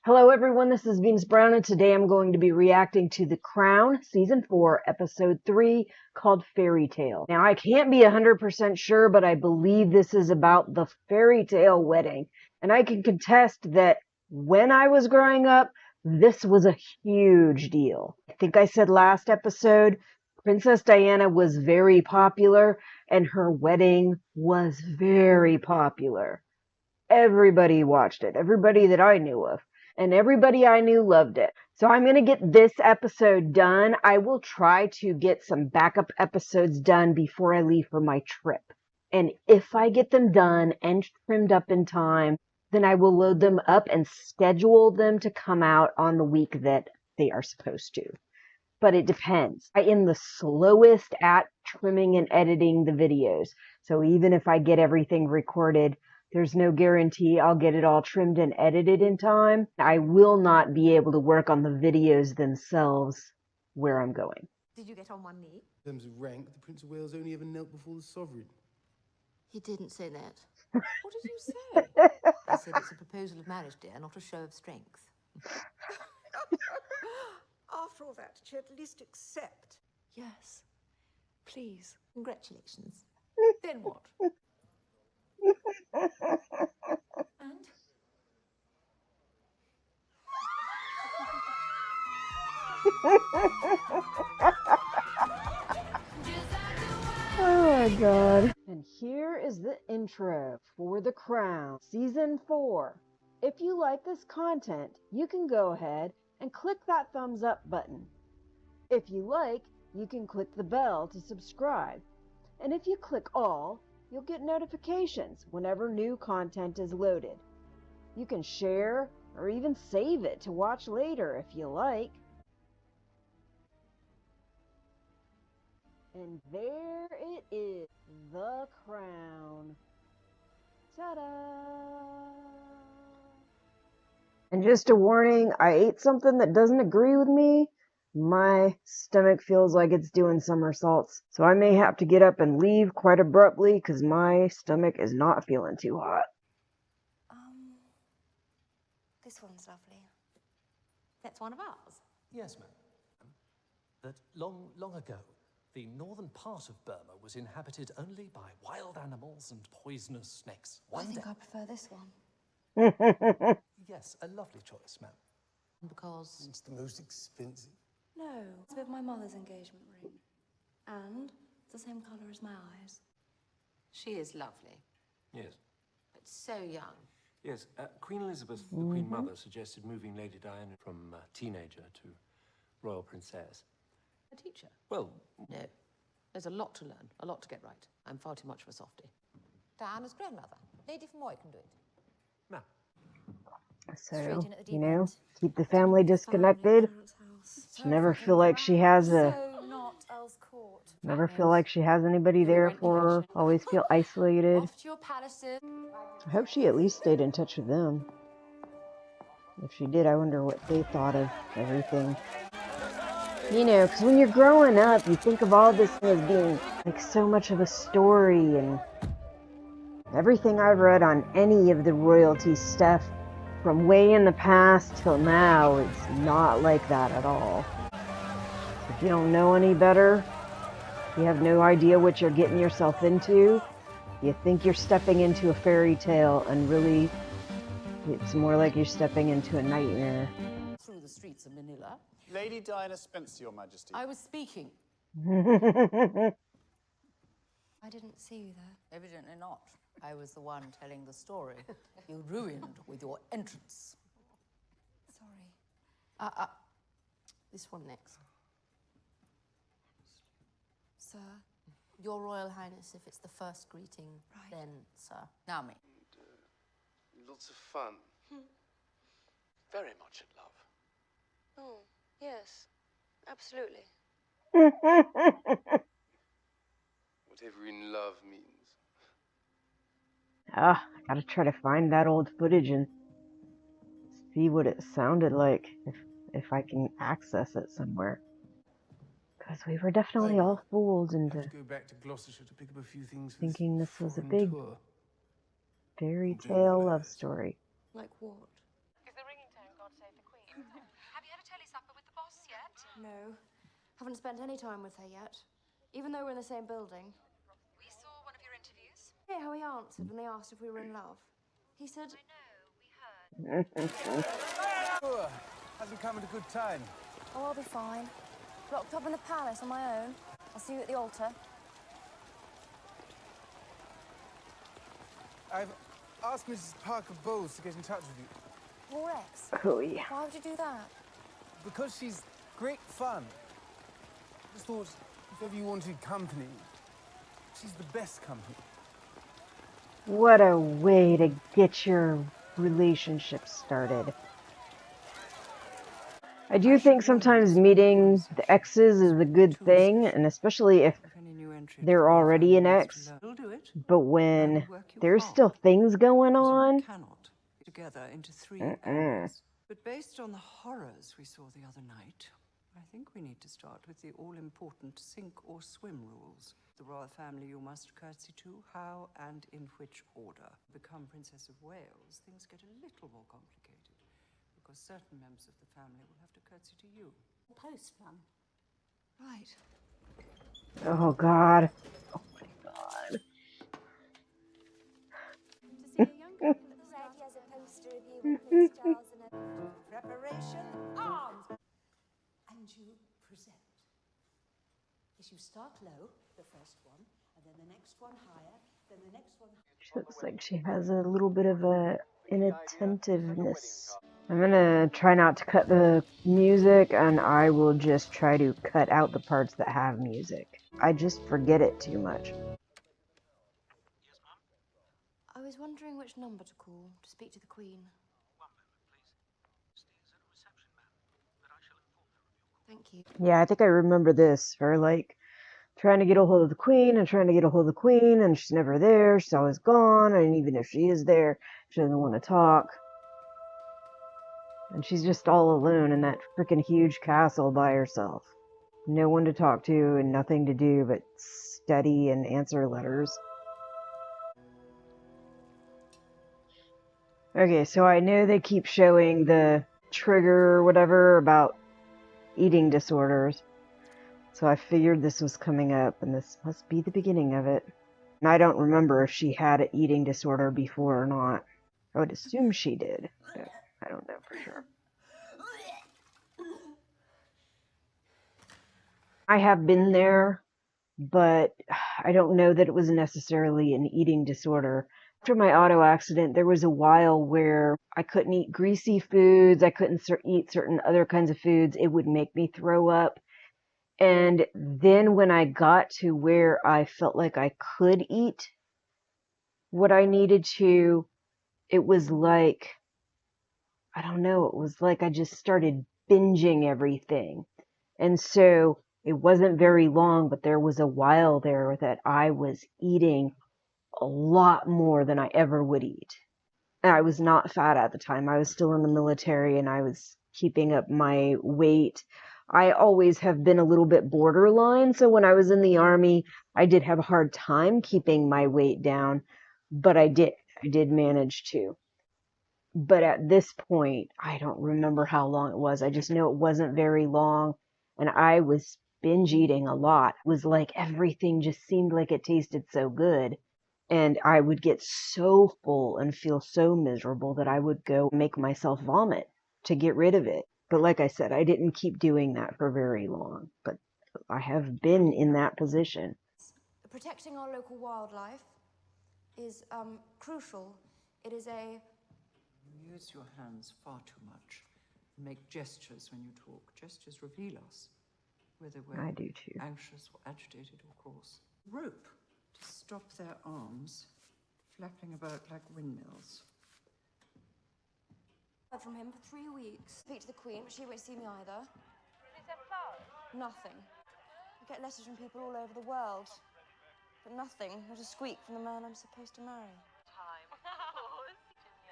Hello everyone, this is Venus Brown and today I'm going to be reacting to The Crown Season 4 Episode 3 called Fairy Tale. Now I can't be 100% sure, but I believe this is about the fairy tale wedding. And I can contest that when I was growing up, this was a huge deal. I think I said last episode, Princess Diana was very popular and her wedding was very popular. Everybody watched it, everybody that I knew of. And everybody I knew loved it. So I'm going to get this episode done. I will try to get some backup episodes done before I leave for my trip. And if I get them done and trimmed up in time, then I will load them up and schedule them to come out on the week that they are supposed to. But it depends. I am the slowest at trimming and editing the videos. So even if I get everything recorded, there's no guarantee I'll get it all trimmed and edited in time. I will not be able to work on the videos themselves where I'm going. Did you get on one knee? In terms of rank, the Prince of Wales only ever knelt before the sovereign. He didn't say that. What did you say? I said it's a proposal of marriage, dear, not a show of strength. After all that, she at least accept. Yes. Please. Congratulations. Then what? And? Oh my god. And here is the intro for The Crown Season 4. If you like this content, you can go ahead and click that thumbs up button. If you like, you can click the bell to subscribe. And if you click all, you'll get notifications whenever new content is loaded. You can share or even save it to watch later if you like. And there it is, The Crown. Ta-da! And just a warning, I ate something that doesn't agree with me. My stomach feels like it's doing somersaults, so I may have to get up and leave quite abruptly because my stomach is not feeling too hot. This one's lovely. That's one of ours. Yes, ma'am. That long ago, the northern part of Burma was inhabited only by wild animals and poisonous snakes. I think I prefer this one. Yes, a lovely choice, ma'am. Because... It's the most expensive. No, it's with my mother's engagement ring. And it's the same colour as my eyes. She is lovely, Yes. but so young. Yes, Queen Elizabeth, the Queen Mother, suggested moving Lady Diana from teenager to royal princess. A teacher? Well, No. There's a lot to learn, a lot to get right. I'm far too much of a softie. Diana's grandmother, Lady from Moy, can do it. no. So, you know, keep the family disconnected. Never feel like she has never feel like she has anybody there for her. Always feel isolated. Off to your palaces. I hope she at least stayed in touch with them. If she did, I wonder what they thought of everything. You know, because when you're growing up, you think of all this as being like so much of a story, and everything I've read on any of the royalty stuff from way in the past till now, it's not like that at all. If you don't know any better, you have no idea what you're getting yourself into, you think you're stepping into a fairy tale, and really, it's more like you're stepping into a nightmare. Through the streets of Manila. Lady Diana Spencer, Your Majesty. I was speaking. I didn't see you there. Evidently not. I was the one telling the story. You ruined with your entrance. Sorry. This one next. Sir. Your Royal Highness, if it's the first greeting, Right. then, sir. Now me. Lots of fun. Very much in love. Oh, yes. Absolutely. Whatever in love means. I gotta try to find that old footage and see what it sounded like, if I can access it somewhere. Because we were definitely all fooled into Go back to Gloucestershire to pick up a few things. thinking this was a foreign big tour. fairy tale love story. Like what? Is the ringing tone God Have you had a telly supper with the boss yet? No. Haven't spent any time with her yet. Even though we're in the same building. We saw one of your interviews. Yeah, how he answered when they asked if we were in love. He said, I know, we heard. Hasn't come at a good time. Oh, I'll be fine. Locked up in the palace on my own. I'll see you at the altar. I've asked Mrs. Parker Bowles to get in touch with you. Your ex? Oh, yeah. Why would you do that? Because she's great fun. Just thought, if ever you wanted company, she's the best company. What a way to get your relationship started. I do think sometimes meeting the exes is a good thing, and especially if they're already an ex. But when there's still things going on, together into 3 areas. But based on the horrors we saw the other night, I think we need to start with the all-important sink or swim rules. The royal family you must curtsy to, how and in which order. Become Princess of Wales, things get a little more complicated, because certain members of the family will have to curtsy to you. Postman. Right. oh God. Oh my God. Preparation, arms! And you present. Yes, you start low, the first one, and then the next one higher, then the next one higher. She looks like she has a little bit of a inattentiveness. I'm gonna try not to cut the music, and I will just try to cut out the parts that have music. I just forget it too much. I was wondering which number to call to speak to the Queen. Thank you. Yeah, I think I remember this. Her, like, trying to get a hold of the Queen and trying to get a hold of the Queen, and she's never there. She's always gone, and even if she is there, she doesn't want to talk. And she's just all alone in that freaking huge castle by herself. No one to talk to and nothing to do but study and answer letters. Okay, so I know they keep showing the trigger or whatever about eating disorders. So I figured this was coming up, and this must be the beginning of it. And I don't remember if she had an eating disorder before or not. I would assume she did, but I don't know for sure. I have been there, but I don't know that it was necessarily an eating disorder. After my auto accident, there was a while where I couldn't eat greasy foods. I couldn't eat certain other kinds of foods. It would make me throw up. And then when I got to where I felt like I could eat what I needed to, it was like, I don't know, it was like I just started binging everything. And so it wasn't very long, but there was a while there that I was eating a lot more than I ever would eat. And I was not fat at the time. I was still in the military and I was keeping up my weight. I always have been a little bit borderline. So when I was in the army, I did have a hard time keeping my weight down, but I did manage to. But at this point, I don't remember how long it was. I just know it wasn't very long. And I was binge eating a lot. It was like everything just seemed like it tasted so good. And I would get so full and feel so miserable that I would go make myself vomit to get rid of it. But like I said, I didn't keep doing that for very long. But I have been in that position. Protecting our local wildlife is crucial. It is a... You use your hands far too much. Make gestures when you talk. Gestures reveal us, whether we're I do too. anxious or agitated or cross. Rope to stop their arms flapping about like windmills. I've heard from him for 3 weeks. Speak to the Queen, but she won't see me either. Is there flowers? Nothing. I get letters from people all over the world, but nothing. Not a squeak from the man I'm supposed to marry.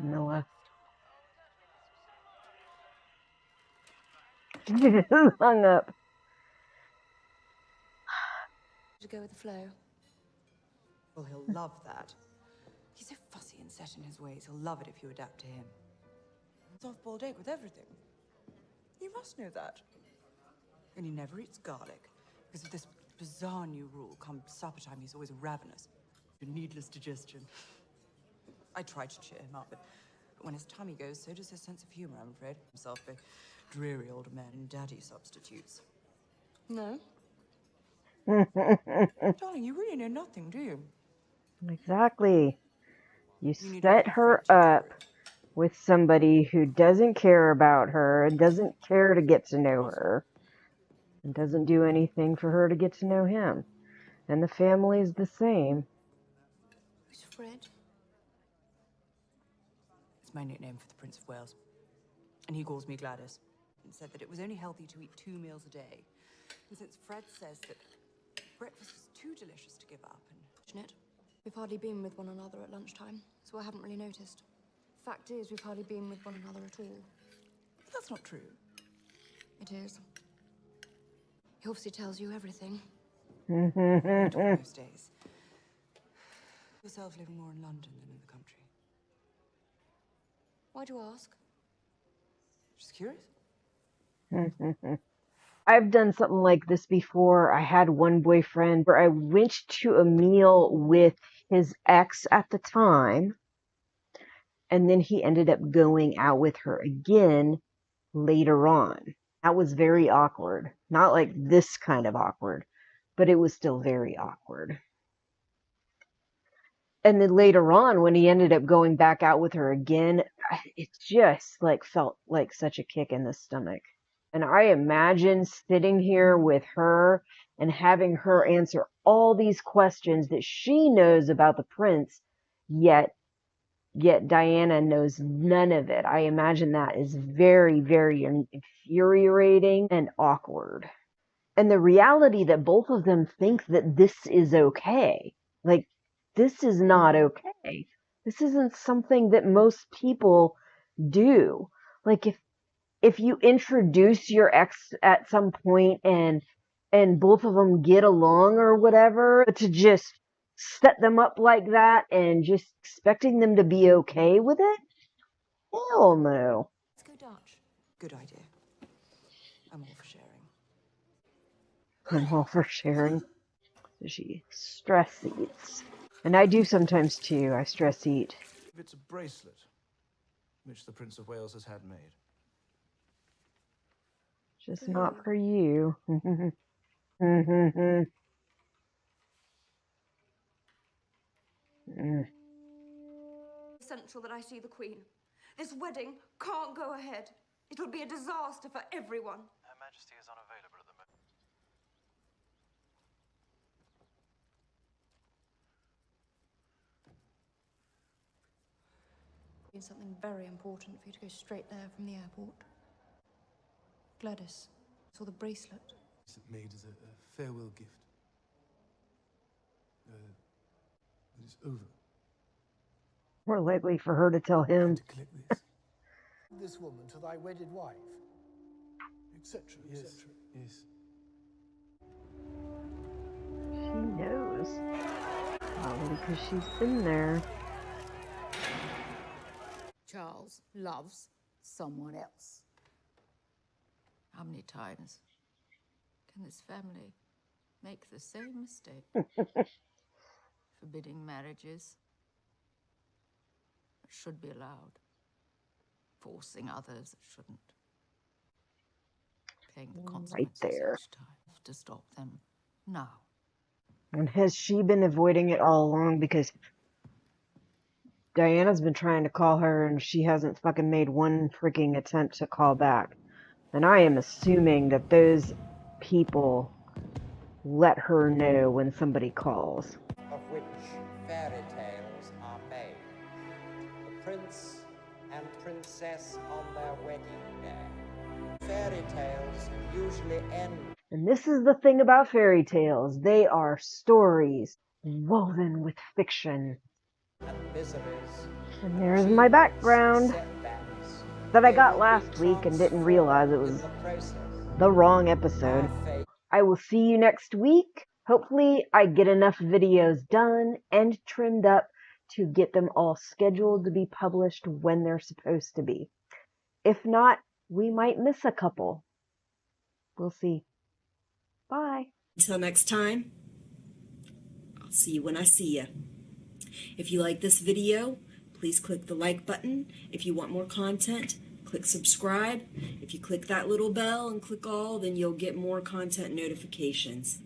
Noah. Hung up. To go with the flow. Well, he'll love that. He's so fussy and set in his ways. He'll love it if you adapt to him. Soft-boiled egg with everything. You must know that. And he never eats garlic, because of this bizarre new rule. Come supper time, he's always ravenous. Needless digestion. I try to cheer him up, but when his tummy goes, so does his sense of humor, I'm afraid. Himself a dreary old man and daddy substitutes. No? Darling, you really know nothing, do you? Exactly. You need to set get your her friend up with somebody who doesn't care about her, and doesn't care to get to know her, and doesn't do anything for her to get to know him. And the family's the same. Who's Fred? It's my nickname for the Prince of Wales. And he calls me Gladys. And said that it was only healthy to eat 2 meals a day. And since Fred says that breakfast is too delicious to give up, and Jeanette, we've hardly been with one another at lunchtime, so I haven't really noticed. Fact is, we've hardly been with one another at all. that's not true. It is. He obviously tells you everything. Most days. Yourself living more in London than in the country. Why do you ask? Just curious. I've done something like this before. I had one boyfriend where I went to a meal with his ex at the time, and then he ended up going out with her again later on. That was very awkward. Not like this kind of awkward, but it was still very awkward. And then later on, when he ended up going back out with her again, it just like felt like such a kick in the stomach. And I imagine sitting here with her and having her answer all these questions that she knows about the prince, yet Diana knows none of it. I imagine that is very, very infuriating and awkward. And the reality that both of them think that this is okay. Like, this is not okay. This isn't something that most people do. Like, if you introduce your ex at some point and both of them get along or whatever, to just set them up like that and just expecting them to be okay with it? Hell no. Let's go Dutch. Good idea. I'm all for sharing. I'm all for sharing. She stress eats. And I do sometimes too. I stress eat. It's a bracelet, which the Prince of Wales has had made. Just not for you. Essential that I see the Queen. This wedding can't go ahead. It'll be a disaster for everyone. Her Majesty is unavailable at the moment. It's something very important for you to go straight there from the airport. Gladys saw the bracelet. It's made as a farewell gift. It's over. More likely for her to tell him. To collect this. This woman to thy wedded wife, Etc. Yes. Yes. She knows. Probably because she's been there. Charles loves someone else. How many times can this family make the same mistake? Forbidding marriages that should be allowed. Forcing others that shouldn't. Paying the consequences Right there. each time. To stop them now. And has she been avoiding it all along? Because Diana's been trying to call her and she hasn't fucking made one freaking attempt to call back. And I am assuming that those people let her know when somebody calls. Of which fairy tales are made. The prince and princess on their wedding day. Fairy tales usually end. And this is the thing about fairy tales. They are stories woven with fiction. And miseries. And there's my background that I got last week and didn't realize it was the wrong episode. I will see you next week. Hopefully I get enough videos done and trimmed up to get them all scheduled to be published when they're supposed to be. If not, we might miss a couple. We'll see. Bye. Until next time, I'll see you when I see you. If you like this video, please click the like button. If you want more content, click subscribe. If you click that little bell and click all, then you'll get more content notifications.